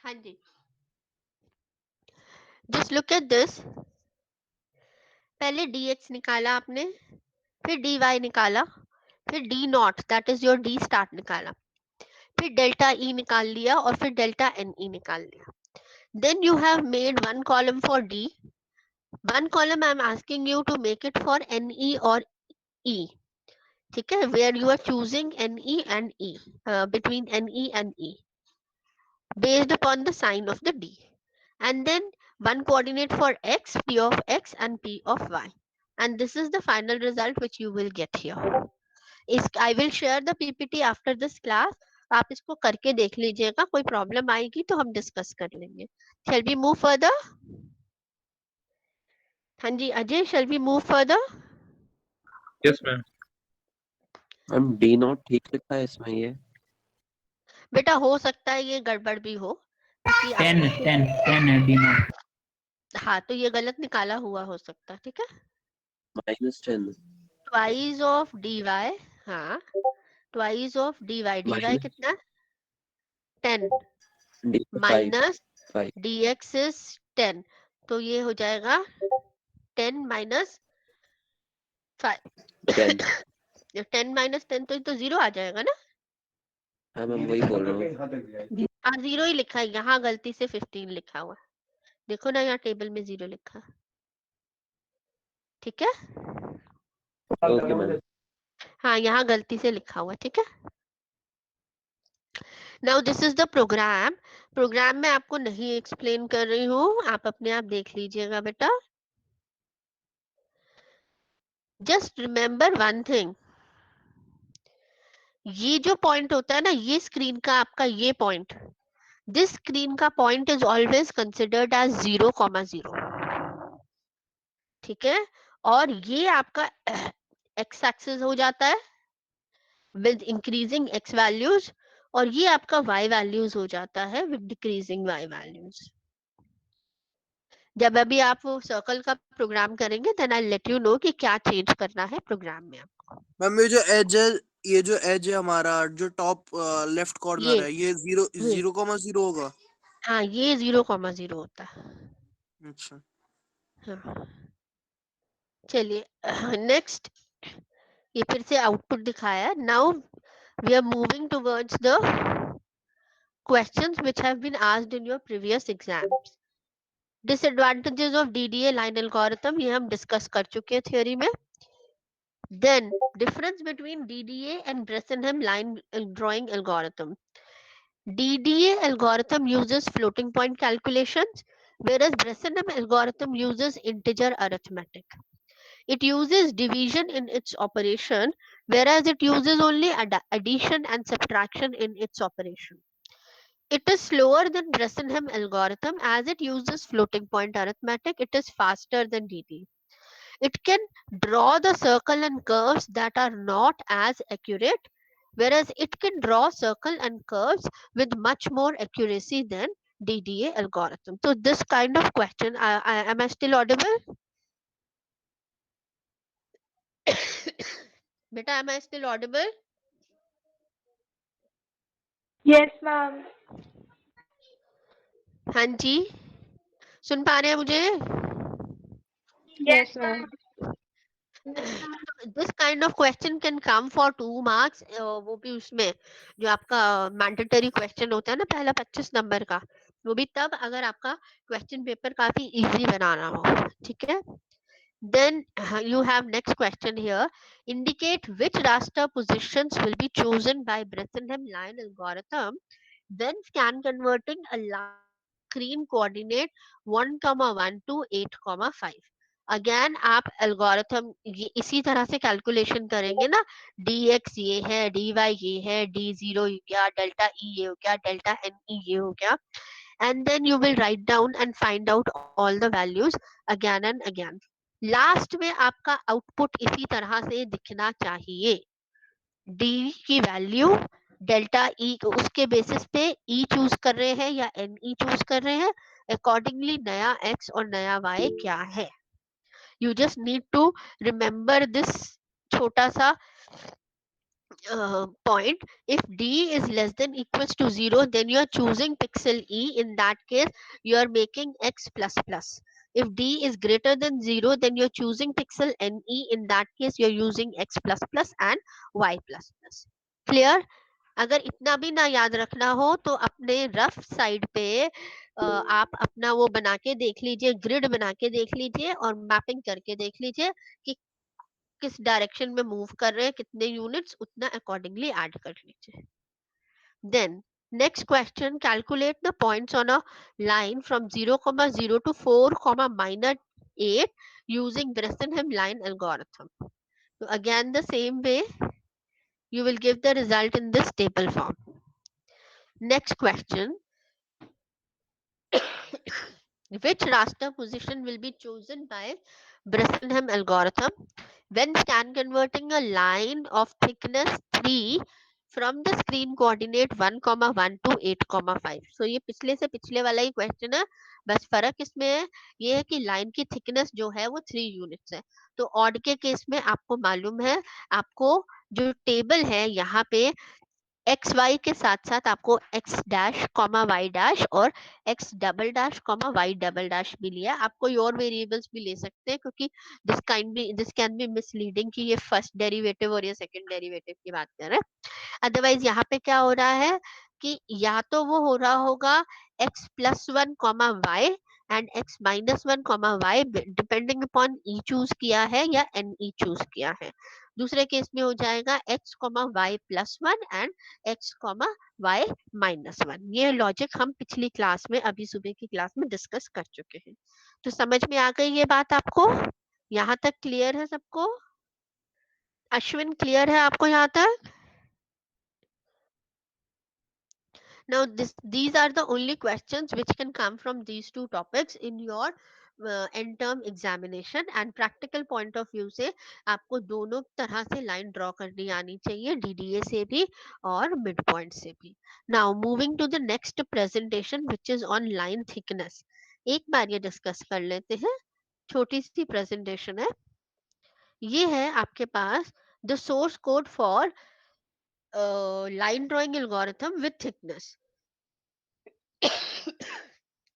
हाँ जी, just look at this. पहले dx निकाला आपने, फिर dy निकाला, फिर d not that is your d start निकाला, फिर डेल्टा E निकाल लिया और फिर डेल्टा NE निकाल लिया. Then you have made one column for D. One column I am asking you to make it for NE or E. ठीक है, where you are choosing NE and E, between NE and E based upon the sign of the D. And then one coordinate for X, P of X and P of Y. And this is the final result which you will get here. I will share the PPT after this class. आप इसको करके देख लीजिएगा, कोई problem आएगी तो हम discuss कर लेंगे. Shall we move further? हाँ ji Ajay, shall we move further? Yes, ma'am. Ma'am D not ठीक लिखा है इसमें ये? बेटा हो सकता है ये गड़बड़ भी हो, क्योंकि 10 है डी नॉट. हाँ तो ये गलत निकाला हुआ हो सकता है. ठीक है, -10 ट्वाइस ऑफ डी वाई. हाँ, twice of D Y. D Y minus कितना? 10 D 5 minus 5 D X is 10, तो ये हो जाएगा 10 माइनस 5. 10. 10 माइनस 10 तो जीरो आ जाएगा ना. हाँ मैम वही बोल रहा हूँ. हाँ जीरो ही लिखा है यहाँ, गलती से 15 लिखा हुआ है. देखो ना यहाँ टेबल में जीरो लिखा है. ठीक है, ओके मैम. हाँ यहाँ गलती से लिखा हुआ है. ठीक है, now this is the program. Program में आपको नहीं एक्सप्लेन कर रही हूँ, आप अपने आप देख लीजिएगा बेटा. जस्ट रिमेम्बर वन थिंग, ये जो पॉइंट होता है ना, ये स्क्रीन का आपका ये पॉइंट, दिस स्क्रीन का point is always considered as 0,0. ठीक है, और ये आपका एक्स एक्सिस हो जाता है विद इंक्रीजिंग एक्स वैल्यूज, और ये आपका वाई वैल्यूज हो जाता है विद डिक्रीजिंग वाई वैल्यूज. जब अभी आप वो सर्कल का प्रोग्राम करेंगे then I let you know कि क्या चेंज करना है प्रोग्राम में आपको. मैम ये जो एज है, ये जो एज है हमारा जो टॉप लेफ्ट कॉर्नर है, ये 0,0 होगा. हाँ ये 0,0 होता है. अच्छा. हाँ. चलिए नेक्स्ट, ये फिर से आउटपुट दिखाया. Now we are moving towards the questions which have been asked in your previous exams. Disadvantages of DDA line algorithm ये हम डिस्कस कर चुके हैं थ्योरी में. Then difference between DDA and Bressenham line drawing algorithm. DDA algorithm uses floating point calculations, whereas Bressenham algorithm uses integer arithmetic. It uses division in its operation, whereas it uses only addition and subtraction in its operation. It is slower than Bressenham algorithm as it uses floating point arithmetic. It is faster than DDA. It can draw the circle and curves that are not as accurate, whereas it can draw circle and curves with much more accuracy than DDA algorithm. So this kind of question, am I still audible? Beta, am I still audible? Yes, ma'am. हाँ जी, सुन पा रहे हैं मुझे? Yes, ma'am. This kind of question can come for 2 marks. वो भी उसमें जो आपका मैंडेटरी क्वेश्चन होता है ना पहला 25 नंबर का, वो भी तब अगर आपका क्वेश्चन पेपर काफी इजी बनाना हो. ठीक है, then you have next question here. Indicate which raster positions will be chosen by Bressenham line algorithm when scan converting a line screen coordinate 1,1 to 8,5. Again आप एल्गोरिथम इसी तरह से कैलकुलेशन करेंगे ना. dx ये है, dy ये है, d0 ये गया, डेल्टा e ये हो गया, डेल्टा ne ये हो गया, and then you will write down and find out all the values again and again. Last में आपका आउटपुट इसी तरह से दिखना चाहिए. d की वैल्यू डेल्टा ई, उसके बेसिस पे ई चूज कर रहे हैं या एन ई चूज कर रहे हैं, अकॉर्डिंगली नया x और नया y क्या है. You just need to remember this छोटा सा point. If d is less than equals to 0, then you are choosing pixel e. In that case, you are making x plus plus. If d is greater than 0, then you're choosing pixel ne. In that case, you're using x plus plus and y plus plus. Clear? अगर इतना भी ना याद रखना हो तो अपने rough side पे आप अपना वो बना के देख लीजिए, ग्रिड बना के देख लीजिए और मैपिंग करके देख लीजिए कि किस डायरेक्शन में मूव कर रहे हैं, कितने यूनिट्स, उतना अकॉर्डिंगली ऐड कर लीजिए. Then next question, calculate the points on a line from 0,0 to 4,-8 using Bressenham line algorithm. So again the same way, you will give the result in this table form. Next question, which raster position will be chosen by Bressenham algorithm when scan converting a line of thickness 3 from the screen coordinate 1,1 to 8,5. So ये पिछले से पिछले वाला ही question है, बस फर्क इसमें है ये है कि लाइन की थिकनेस जो है वो 3 यूनिट्स है. तो ऑड के केस में आपको मालूम है, आपको जो टेबल है यहाँ पे एक्स वाई के साथ साथ आपको x dash comma y dash और x double dash comma y double dash भी लिया. आप कोई और वेरिएबल्स भी ले सकते हैं क्योंकि दिस कैन बी मिसलीडिंग कि ये फर्स्ट डेरिवेटिव और ये सेकंड डेरिवेटिव की बात कर रहे हैं. अदरवाइज यहाँ पे क्या हो रहा है कि या तो वो हो रहा होगा x plus 1 comma Y and x minus 1 comma Y, depending upon e choose किया है या n e चूज किया है. दूसरे केस में हो जाएगा x comma Y plus 1 and x comma Y minus 1. ये लॉजिक हम पिछली क्लास में, अभी सुबह की क्लास में डिस्कस कर चुके हैं. तो समझ में आ गई ये बात आपको? यहाँ तक क्लियर है सबको? अश्विन क्लियर है आपको यहाँ तक? Now these are the only questions which can come from these two topics in your end term examination, and practical point of view से आपको दोनों तरह से लाइन ड्रॉ करनी आनी चाहिए, DDA से भी और मिड पॉइंट से भी. Now moving to the next presentation which is on line thickness. एक बार ये डिस्कस कर लेते हैं, छोटी सी प्रेजेंटेशन है. ये है आपके पास the source code for line drawing algorithm with thickness.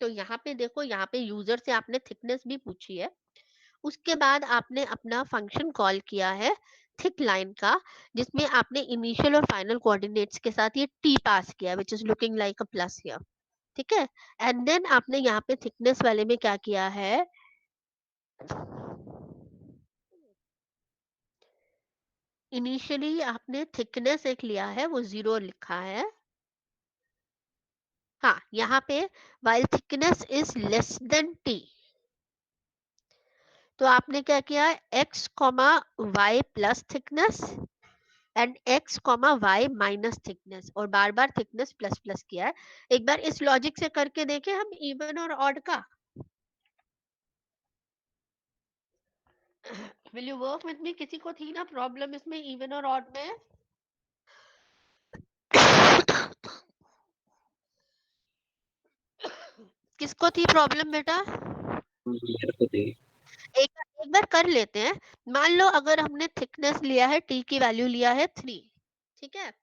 तो यहाँ पे देखो, यहाँ पे यूजर से आपने थिकनेस भी पूछी है, उसके बाद आपने अपना फंक्शन कॉल किया है थिक लाइन का, जिसमें आपने इनिशियल और फाइनल कोऑर्डिनेट्स के साथ ये टी पास किया which is looking like a plus here. ठीक है, एंड देन आपने यहाँ पे थिकनेस वाले में क्या किया है, इनिशियली आपने थिकनेस एक लिया है, वो 0 लिखा है. हाँ, यहाँ पे while thickness is less than t, तो आपने क्या किया, x comma Y plus thickness and x comma Y minus thickness, और बार बार थिकनेस प्लस प्लस किया है. एक बार इस लॉजिक से करके देखें हम इवन और ऑड का. Will you work with me? किसी को थी ना प्रॉब्लम इसमें इवन और ऑड में? किसको थी प्रॉब्लम बेटा? मेरे को दे. एक बार कर लेते हैं. मान लो अगर हमने थिकनेस लिया है, t की वैल्यू लिया है 3, ठीक है,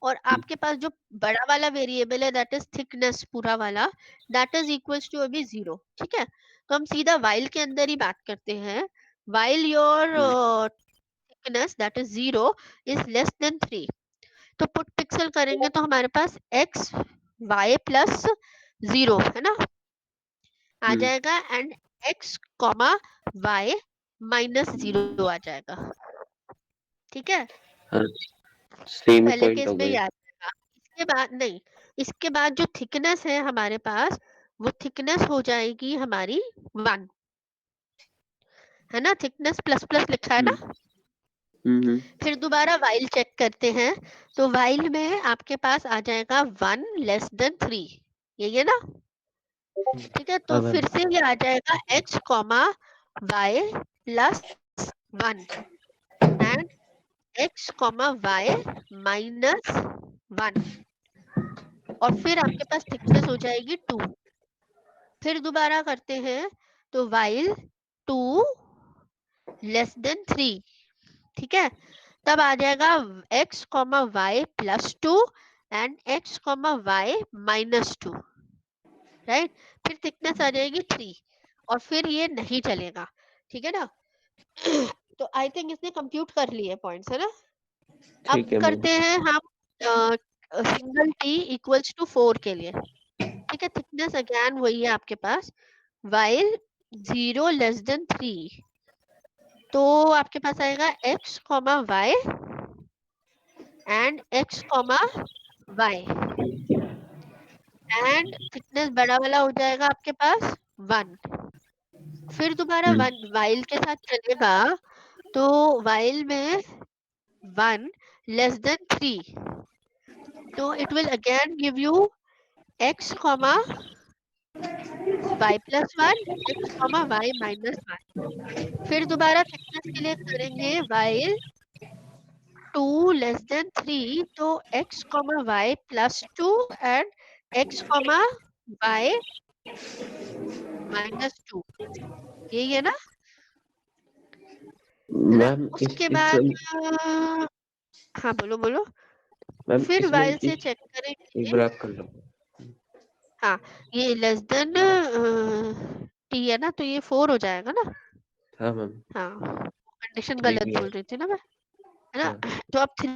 और आपके पास जो बड़ा वाला वेरिएबल है दैट इज थिकनेस पूरा वाला, दैट इज इक्वल्स टू अभी 0. ठीक है, तो हम सीधा वाइल के अंदर ही बात करते हैं. While your thickness that is 0 is less than 3, तो पुट पिक्सल करेंगे तो हमारे पास x y प्लस 0 है ना, आ जाएगा, and x comma y minus 0 आ जाएगा. ठीक है, सेम पहले पॉइंट केस हो में गए. याद रखा. इसके बाद नहीं, इसके बाद जो थिकनेस है हमारे पास, वो थिकनेस हो जाएगी हमारी 1, है ना, थिकनेस प्लस प्लस लिखा है ना. फिर दोबारा वाइल चेक करते हैं, तो वाइल में आपके पास आ जाएगा 1 लेस देन 3, यही है ना. ठीक है, तो फिर से ये आ जाएगा x comma Y plus 1 and x comma Y minus 1, और फिर आपके पास थिकनेस हो जाएगी 2. फिर दोबारा करते हैं, तो वाइल 2 लेस देन 3, ठीक है, तब आ जाएगा x comma Y plus 2 and x comma Y minus 2, right. फिर थिकनेस आ जाएगी 3 और फिर ये नहीं चलेगा, ठीक है ना। तो आई थिंक इसने कंप्यूट कर लिए पॉइंट्स, है ना। अब ठीक है मैम। करते हैं हम सिंगल t इक्वल्स टू 4 के लिए, ठीक है। थिकनेस अगेन वही है आपके पास, वाइल 0 लेस देन 3, तो आपके पास आएगा x comma Y and x comma Y and thickness बड़ा वाला हो जाएगा आपके पास 1। फिर दोबारा 1 वाइल के साथ चलेगा, तो वाइल में 1 लेस देन 3, तो it will again give you x comma Y plus 1, x comma Y minus 1। फिर दोबारा थिकनेस के लिए करेंगे वाइल 2 लेस देन 3, तो x comma Y plus 2 and x comma Y minus 2, यही है ना, है ना। मैम उसके इस बाद हाँ बोलो बोलो। मैम फिर इसमें वाइल से एक चेक करेंगे, बार आप कर लो। हाँ ये लेस देन टी है ना, तो ये 4 हो जाएगा ना। हाँ मैम। हाँ कंडीशन 3 गलत भी है। बोल रही थी ना मैं, है ना। हाँ तो अब 3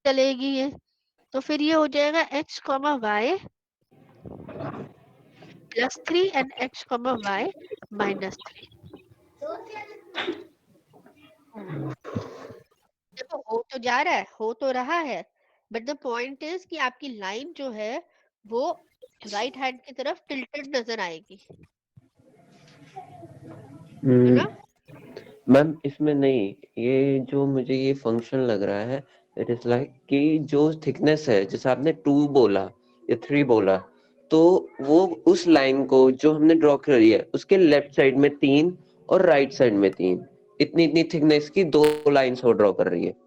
चलेगी ये, तो फिर ये हो जाएगा x comma Y plus 3 and x comma Y minus 3। देखो हो तो जा रहा है, हो तो रहा है, बट द पॉइंट इज कि आपकी लाइन जो है वो राइट हैंड की तरफ टिल्टेड नजर आएगी, है ना। मैम इसमें नहीं, ये जो मुझे ये फंक्शन लग रहा है, इट इज लाइक कि जो थिकनेस है, जैसे आपने 2 बोला या 3 बोला, तो वो उस लाइन को जो हमने ड्रॉ करी है उसके लेफ्ट साइड में 3 और राइट साइड में 3, इतनी इतनी थिकनेस की 2 लाइंस वो ड्रॉ कर रही है।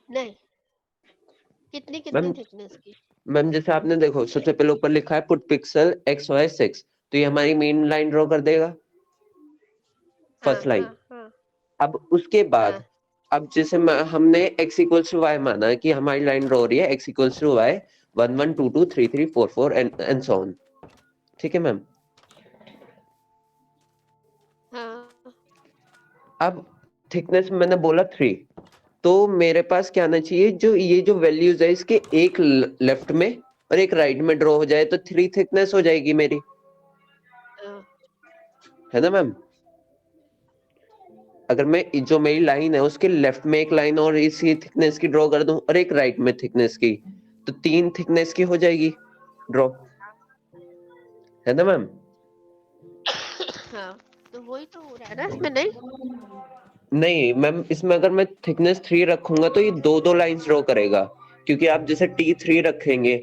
नहीं, कितनी कितनी मैम थिकनेस की। मैम जैसे आपने देखो सबसे पहले ऊपर लिखा है पुट पिक्सल एक्स वाई 6, तो ये हमारी मेन लाइन ड्रॉ कर देगा, हाँ फर्स्ट लाइन। हाँ हाँ अब उसके बाद, हाँ अब जैसे हमने x इक्वल्स टू वाई माना कि हमारी लाइन ड्रॉ हो रही है x equals to Y 1 1 2 2 3 3 4 4 and so on, ठीक है मैम। हाँ। अब थिकनेस मैंने बोला 3, तो मेरे पास क्या आना चाहिए, जो ये जो वैल्यूज है इसके एक लेफ्ट में और एक राइट में ड्रॉ हो जाए तो 3 थिकनेस हो जाएगी मेरी, हाँ। है ना मैम। अगर मैं जो मेरी लाइन है उसके लेफ्ट में एक लाइन और इसी थिकनेस की ड्रॉ कर दूं और एक राइट में थिकनेस की, तो 3 थिकनेस की हो जाएगी ड्रॉ, है ना मैम। हाँ तो वही तो हो रहा है ना इसमें, नहीं। नहीं मैम, इसमें अगर मैं थिकनेस 3 रखूंगा तो ये दो दो लाइंस ड्रॉ करेगा, क्योंकि आप जैसे T3 रखेंगे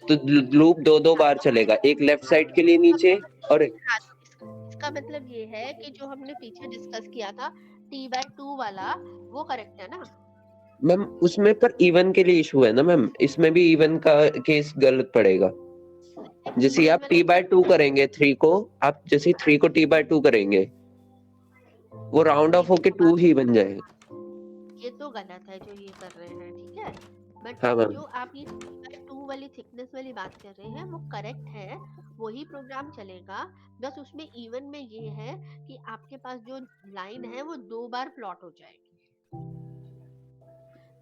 तो लूप दो दो बार चलेगा, एक लेफ्ट साइड के लिए नीचे और एक, हाँ, तो इसका मतलब ये है कि जो हमने पीछे डिस्कस किया था t/2 वाला, वो करेक्ट है ना। मैम उसमें पर इवन के लिए इशू है ना मैम, इसमें भी इवन का केस गलत पड़ेगा। जैसे इवन आप वाले T/2 करेंगे 3 को, आप जैसे 3 को T/2 करेंगे वो राउंड ऑफ होके 2 ही बन जाएगा। ये तो गलत है जो ये कर रहे हैं, ठीक है। बट हाँ मैम। जो आप ये 2 वाली थिकनेस वाली बात कर रहे हैं वो करेक्ट है, वही प्रोग्राम चलेगा। बस उसमें इवन में ये है कि आपके पास जो लाइन है वो 2 बार प्लॉट हो जाएगी।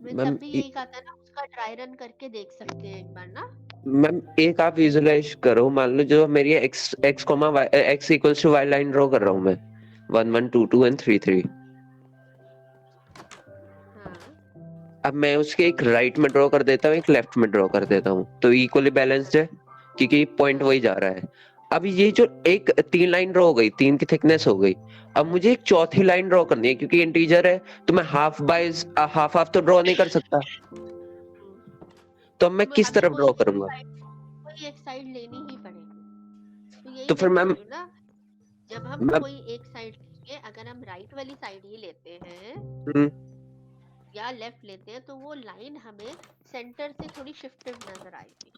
मैं मैम तब भी यही कहा था ना, उसका ट्राई रन करके देख सकते हैं एक बार ना। मैम एक आप विजुलाइज करो, मान लो जो मेरी X comma X equals to Y line draw कर रहा हूँ मैं 1 1 2 2 एंड 3 3। हाँ अब मैं उसके एक राइट में ड्रॉ कर देता हूँ, एक लेफ्ट में ड्रॉ कर देता हूँ, तो इक्वली बैलेंस्ड है क्योंकि पॉइंट हाँ वही जा रहा है। अब ये जो एक 3 लाइन ड्रॉ हो गई, 3 की थिकनेस हो गई, अब मुझे एक चौथी लाइन ड्रॉ करनी है, क्योंकि इंटीजर है तो मैं हाफ बाय हाफ हाफ तो ड्रॉ नहीं कर सकता, तो अब मैं तो किस हमें तरफ ड्रॉ करूंगा। कोई एक साइड लेनी ही पड़ेगी, तो यही तो मैं फिर कह मैम रही हूँ ना। जब हम मैम कोई एक साइड लेंगे, अगर हम राइट वाली साइड ही लेते हैं हम्म, या लेफ्ट लेते हैं, तो वो लाइन हमें सेंटर से थोड़ी शिफ्टेड नजर आएगी,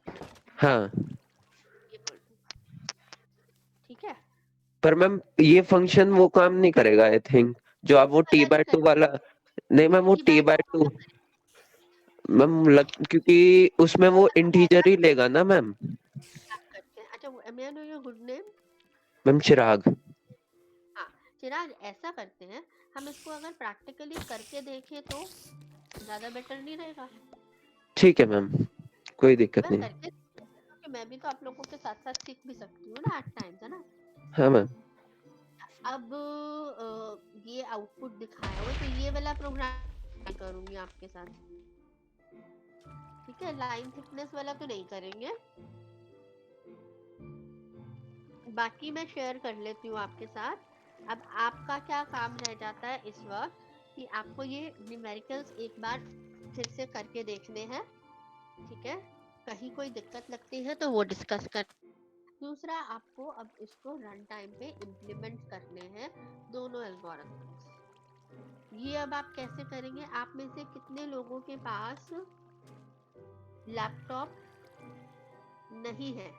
हाँ ये बोल रही हूँ, ठीक है। पर मैम ये फंक्शन वो काम नहीं करेगा आई थिंक, जो आप वो टी रन बाय टू कर वाला। नहीं मैम, वो T T by by two ma'am क्योंकि उसमें वो इंटीजर ही लेगा ना मैम। करते हैं। अच्छा, may I know your good name? Ma'am Chirag. हाँ, चिराग, ऐसा करते हैं, हम इसको अगर प्रैक्टिकली करके देखें तो ज्यादा बेटर नहीं रहेगा? ठीक है मैम, कोई दिक्कत मैं नहीं। करके, क्योंकि मैं भी तो आप लोगों के साथ साथ सीख भी सकती हूँ ना एट टाइम्स, है ना? हाँ मैम। अब ये आउटपुट दिखाया हुआ, तो ये वाला प्रोग्राम करूंगी आपके साथ, ठीक है? लाइन थिकनेस वाला तो नहीं करेंगे, बाकी मैं शेयर कर लेती हूँ आपके साथ। अब आपका क्या काम रह जाता है इस वक्त, कि आपको ये न्यूमेरिकल्स एक बार फिर से करके देखने हैं, ठीक है? कहीं कोई दिक्कत लगती है तो वो डिस्कस कर। दूसरा, आपको अब इसको रन टाइम पे इम्प्लीमेंट करने हैं दोनों एल्गोरिथम्स। ये अब आप कैसे करेंगे? आप में से कितने लोगों के पास लैपटॉप नहीं है?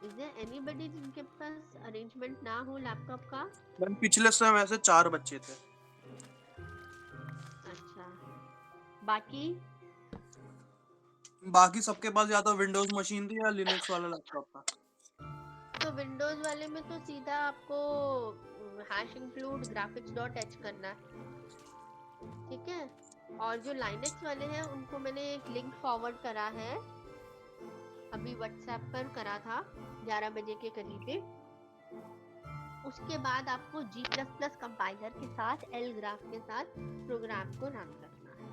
इज देयर एनीबॉडी जिनके पास अरेंजमेंट ना हो लैपटॉप का? मैम पिछले समय ऐसे 4 बच्चे थे। अच्छा, बाकी? बाकी सबके पास या तो विंडोज मशीन थी या लिनक्स वाला लैपटॉप था। तो विंडोज वाले में तो सीधा आपको hash include graphics dot H करना है, ठीक है? और जो लाइनेक्स वाले हैं उनको मैंने एक लिंक फॉरवर्ड करा है, अभी व्हाट्सएप पर करा था 11 बजे के करीब पे। उसके बाद आपको G++ कंपाइलर के साथ एल ग्राफ के साथ प्रोग्राम को रन करना है।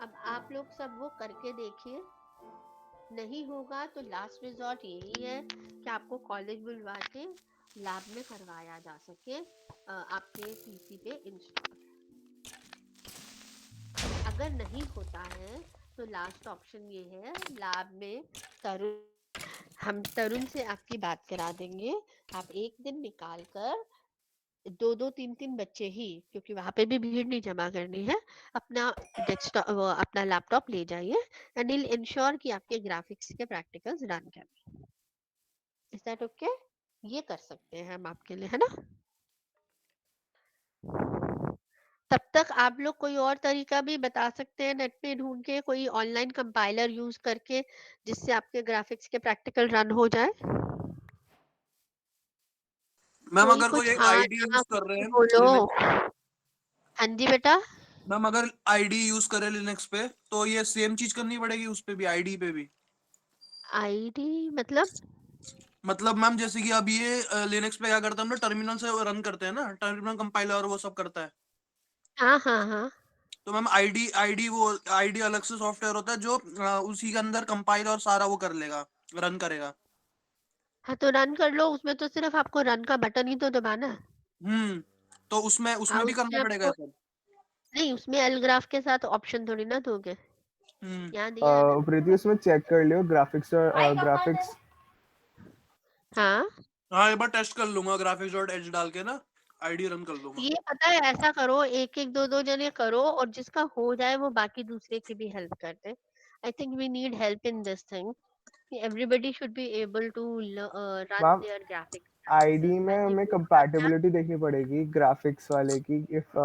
अब आप लोग सब वो करके देखिए, नहीं होगा तो लास्ट रिजॉर्ट यही है कि आपको कॉलेज बुलवा के लैब में करवाया जा सके आपके पीसी पे इंस्टॉल। अगर नहीं होता है तो लास्ट ऑप्शन ये है, लैब में हम तरुण से आपकी बात करा देंगे। आप एक दिन निकाल कर 2-2 3-3 बच्चे ही, क्योंकि वहां पे भी भीड़ नहीं जमा करनी है, अपना डेस्कटॉप अपना लैपटॉप ले जाइए एंड विल इंश्योर कि आपके ग्राफिक्स के प्रैक्टिकल्स रन करें। Is that okay? ये कर सकते हैं हम आपके लिए, है ना? तब तक आप लोग कोई और तरीका भी बता सकते हैं नेट पे ढूंढ के, कोई ऑनलाइन कंपाइलर यूज करके, जिससे आपके ग्राफिक्स के प्रैक्टिकल रन हो जाए। मैम कोई अगर कोई कुछ एक हाँ आईडी ना यूज कर रहे कुछ हैं बोलो। लिनक्स, हाँ जी बेटा। मैम अगर आईडी यूज करे लिनक्स पे तो ये सेम चीज करनी पड़ेगी उस पे भी, आईडी पे भी? आईडी मतलब? मतलब मैम जैसे कि अब ये लिनक्स पे क्या करता है, हम लोग टर्मिनल से रन करते हैं ना, टर्मिनल कंपाइलर वो सब करता है। हाँ हाँ हाँ। तो मैम आईडी आईडी वो आईडी अलग से सॉफ्टवेयर होता है जो उसी के अंदर कंपाइल और सारा वो कर लेगा, रन करेगा। हाँ तो रन कर लो, उसमें तो सिर्फ आपको रन का बटन ही तो दबाना है। तो उसमें हाँ, उसमें भी उसमें करना पड़ेगा आपको ये सब? नहीं, उसमें एल ग्राफ के साथ ऑप्शन थोड़ी ना दोगे, हम्म यहाँ दिया है ना। प्रीति उसमें चेक कर लियो ग्राफिक्स और ग्राफिक्स। हाँ, हाँ एक बार टेस्ट कर लूंगा, ग्राफिक्स डॉट एच डाल के ना आईडी रन कर लूंगा। ये पता है, ऐसा करो, एक एक दो दो जने करो, और जिसका हो जाए वो बाकी दूसरे की भी हेल्प कर दे। I think we need help in this thing. Everybody should be able to run ma'am their graphics ID practices में and if हमें you do not have। Compatibility देखनी पड़ेगी ग्राफिक्स वाले की, इफ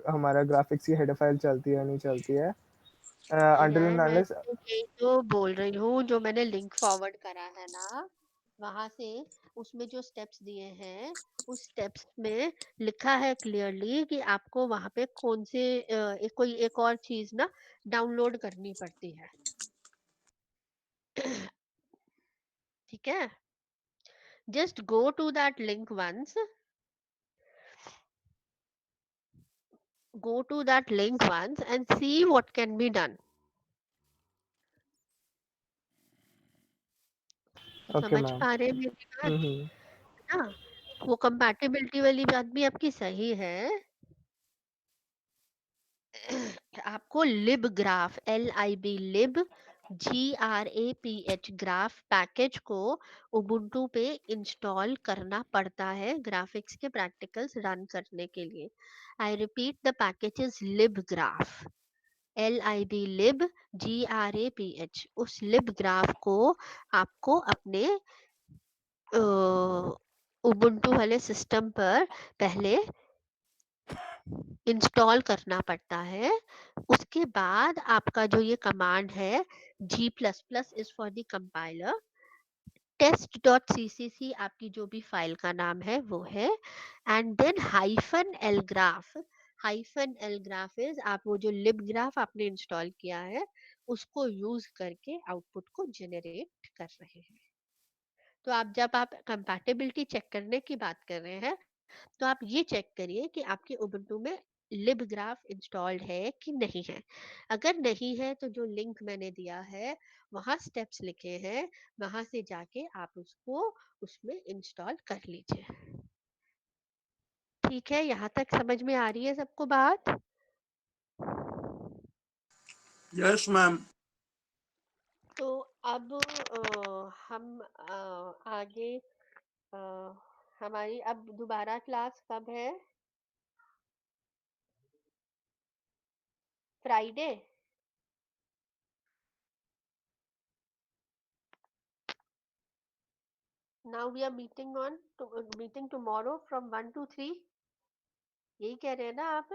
हमारा ग्राफिक्स की हेडर फाइल चलती है या नहीं चलती है। अंटिल यार एंड मैं अनलेस तो यही तो बोल रही हूँ, जो मैंने लिंक फॉरवर्ड करा है ना, वहां से उसमें जो स्टेप्स दिए हैं, उस स्टेप्स में लिखा है क्लियरली कि आपको वहां पे कौन से कोई एक और चीज ना डाउनलोड करनी पड़ती है। ठीक है, just go to that link once, and see what can be done। Okay समझ मैम। पा रहे हैं मेरी बात? हम्म। ना, वो कंपैटिबिलिटी वाली बात भी आपकी सही है। आपको lib graph, LIB GRAPH graph package को उबुंटू पे इंस्टॉल करना पड़ता है ग्राफिक्स के प्रैक्टिकल्स रन करने के लिए। I repeat, the package is lib graph. lib graph, उस lib ग्राफ को आपको अपने उबुंटू वाले सिस्टम पर पहले इंस्टॉल करना पड़ता है। उसके बाद आपका जो ये कमांड है g++ is for the compiler, test.ccc आपकी जो भी फाइल का नाम है वो है, and then -l graph is आप वो जो लिब ग्राफ आपने इंस्टॉल किया है उसको यूज करके आउटपुट को जनरेट कर रहे हैं। तो आप जब आप कंपैटिबिलिटी चेक करने की बात कर रहे हैं तो आप ये चेक करिए कि आपके उबुंटू में लिब ग्राफ इंस्टॉल्ड है कि नहीं है। अगर नहीं है तो जो लिंक मैंने दिया है वहाँ स्टेप्स लिखे हैं, वहां से जाके आप उसको उसमें इंस्टॉल कर लीजिए। ठीक है, यहाँ तक समझ में आ रही है सबको बात? Yes ma'am. तो अब हम आगे अ, हमारी अब दोबारा क्लास कब है? Friday? Now we are meeting tomorrow from 1 to 3, यही कह रहे हैं ना आप?